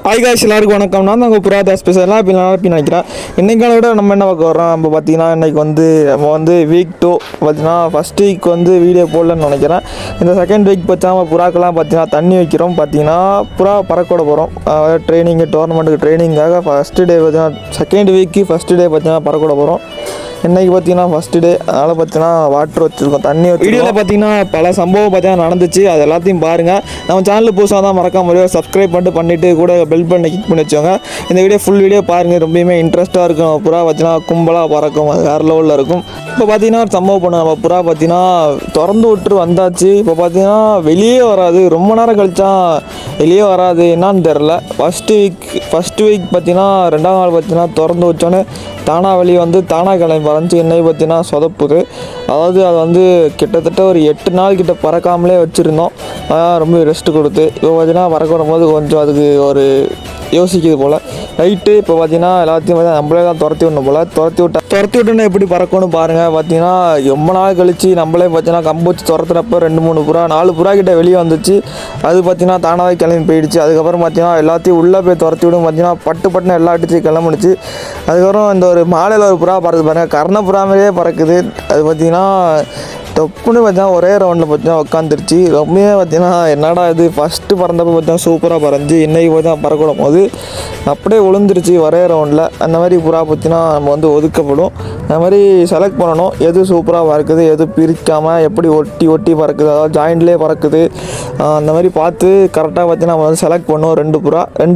Hi guys, எல்லாருக்கும் வணக்கம். நான் தான் உங்கள் புராதாஸ் பேசுகிறேன். இப்போ நல்லா இருப்பேன்னு நினைக்கிறேன். இன்றைக்கான விட நம்ம என்ன பார்க்க வரோம், நம்ம பார்த்தீங்கன்னா இன்றைக்கி நம்ம வீக் 2 பார்த்தீங்கன்னா ஃபஸ்ட் வீக் வீடியோ போடலன்னு நினைக்கிறேன். இந்த செகண்ட் வீக் பார்த்தா நம்ம புறாக்கெல்லாம் பார்த்தீங்கன்னா தண்ணி வைக்கிறோம். பார்த்தீங்கன்னா புறா பறக்கோட போகிறோம். ட்ரைனிங்கு டோர்னமெண்ட்டுக்கு ட்ரைனிங்காக ஃபஸ்ட்டு டே பார்த்தீங்கன்னா செகண்ட் வீக்கு ஃபஸ்ட்டு டே பார்த்தீங்கன்னா பறக்கோட போகிறோம். இன்றைக்கி பார்த்தீங்கன்னா ஃபஸ்ட்டு டே, அதனால் பார்த்தீங்கன்னா வாட்டர் வச்சுருக்கோம், தண்ணி வீடியோவில் பார்த்தீங்கன்னா பல சம்பவம் பார்த்தீங்கன்னா நடந்துச்சு. அது எல்லாத்தையும் பாருங்கள். நம்ம சேனலில் புதுசாக தான் மறக்காம முடியும் சப்ஸ்கிரைப் பண்ணிட்டு கூட பெல் பண்ணி கிளிக் பண்ணி வச்சோங்க. இந்த வீடியோ ஃபுல் வீடியோ பாருங்கள், ரொம்பவுமே இன்ட்ரெஸ்ட்டாக இருக்கும். புறா பார்த்தீங்கன்னா கும்பலாக பறக்கும், அது வேறு லெவலில் இருக்கும். இப்போ பார்த்தீங்கன்னா ஒரு சம்பவம் பண்ண நம்ம புறா பார்த்தீங்கன்னா திறந்து விட்டு வந்தாச்சு. இப்போ பார்த்தீங்கன்னா வெளியே வராது, ரொம்ப நேரம் கழிச்சா வெளியே வராது, என்னான்னு தெரில. ஃபஸ்ட்டு வீக் பார்த்தீங்கன்னா 2ஆம் நாள் பார்த்தீங்கன்னா திறந்து வச்சோன்னே தானாக வெளியே தானாக கிளம்பி பறந்துச்சு. என்னை பார்த்தீங்கன்னா சொதப்புது. அதாவது அது கிட்டத்தட்ட ஒரு 8 நாள் கிட்ட பறக்காமலே வச்சுருந்தோம். ரொம்ப ரெஸ்ட்டு கொடுத்து இப்போ பார்த்தீங்கன்னா பறக்க வரும்போது கொஞ்சம் அதுக்கு ஒரு யோசிக்குது போல். ரைட்டு, இப்போ பார்த்தீங்கன்னா எல்லாத்தையும் நம்மளே தான் துரத்தி விடணும் போல். துரத்தி விட்டோன்னா எப்படி பறக்கணும்னு பாருங்கள். பார்த்தீங்கன்னா ரொம்ப நாள் கழித்து நம்மளே பார்த்தீங்கன்னா கம்பு வச்சு துரத்துறப்ப 2-3 புறா 4 புறா கிட்ட வெளியே வந்துச்சு. அது பார்த்தீங்கன்னா தானாகவே கிளம்பி போயிடுச்சு. அதுக்கப்புறம் பார்த்தீங்கன்னா எல்லாத்தையும் உள்ளே போய் துரத்தி விடும். பார்த்தீங்கன்னா பட்டுன்னு எல்லா அடிச்சு கிளம்பிடுச்சு. அதுக்கப்புறம் இந்த ஒரு மாலையில் ஒரு புறா பறக்குது பாருங்கள், கர்ண புறா மாதிரியே பறக்குது. அது பார்த்தீங்கன்னா டப்புன்னு பார்த்தீங்கன்னா ஒரே ரவுண்டில் பார்த்தீங்கன்னா உட்காந்துருச்சு. ரொம்பவே பார்த்தீங்கன்னா என்னடா இது, ஃபஸ்ட்டு பறந்தப்போ பார்த்தீங்கன்னா சூப்பராக பறந்துச்சு. இன்றைக்கி பார்த்தீங்கன்னா பறக்கூடும் போது அப்படியே விழுந்துருச்சு ஒரே ரவுண்டில். அந்த மாதிரி புறா பார்த்தீங்கன்னா நம்ம ஒதுக்கப்படும். அந்த மாதிரி செலக்ட் பண்ணணும், எது சூப்பராக பறக்குது, எது பிரிக்காமல் எப்படி ஒட்டி பறக்குது, அதாவது ஜாயிண்ட்லேயே பறக்குது. அந்த மாதிரி பார்த்து கரெக்டாக பார்த்தீங்கன்னா நம்ம செலக்ட் பண்ணுவோம். 2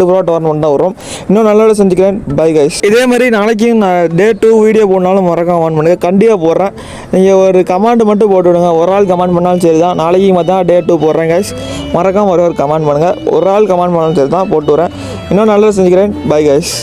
புறா டோர்னமெண்ட் தான் வரும். இன்னும் நல்ல செஞ்சுக்கிறேன். Bye guys. இதே மாதிரி நாளைக்கும் நான் டே 2 வீடியோ போடனாலும் மறக்காம ஆன் பண்ணுங்கள், கண்டிப்பாக போடுறேன். நீங்கள் ஒரு கமெண்ட் மட்டும் போட்டு விடுங்க. ஒரு ஆள் கமெண்ட் பண்ணாலும் சரி தான். நாளைக்கு பார்த்தா டே 2 போடுறேன் கைஸ். மறக்காமல் ஒரு கமெண்ட் பண்ணுங்கள். ஒரு ஆள் கமெண்ட் பண்ணாலும் சரி தான், போட்டு வரேன். இன்னும் நல்லா செஞ்சுக்கிறேன். Bye guys.